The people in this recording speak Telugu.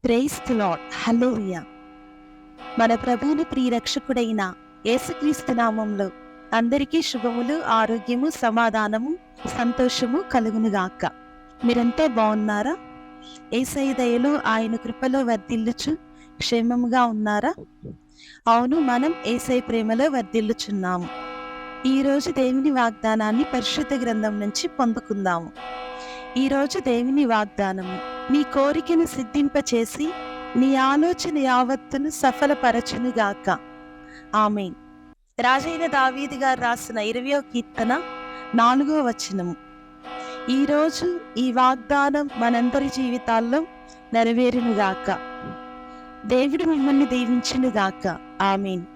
Praise the lord. హల్లెలూయా. మన ప్రభువుని ప్రియరక్షకుడైన యేసుక్రీస్తు నామంలో అందరికీ శుభములు, ఆరోగ్యము, సమాధానము, సంతోషము కలుగునుగాక. మీరంతా బాగున్నారా? యేసయ్య దయలో ఆయన కృపలో వర్ధిల్లుచు క్షేమముగా ఉన్నారా? అవును, మనం యేసయ్య ప్రేమలో వర్ధిల్లుచున్నాము. ఈరోజు దేవుని వాగ్దానాన్ని పరిశుద్ధ గ్రంథం నుంచి పొందుకుందాము. ఈరోజు దేవుని వాగ్దానము: నీ కోరికను సిద్ధింపచేసి నీ ఆలోచన యావత్తును సఫలపరచునుగాక. ఆమేన్. రాజైన దావీదు గారు రాసిన 20వ కీర్తన 4వ వచనము. ఈరోజు ఈ వాగ్దానం మనందరి జీవితాల్లో నెరవేరునుగాక. దేవుడు మిమ్మల్ని దీవించునుగాక. ఆమేన్.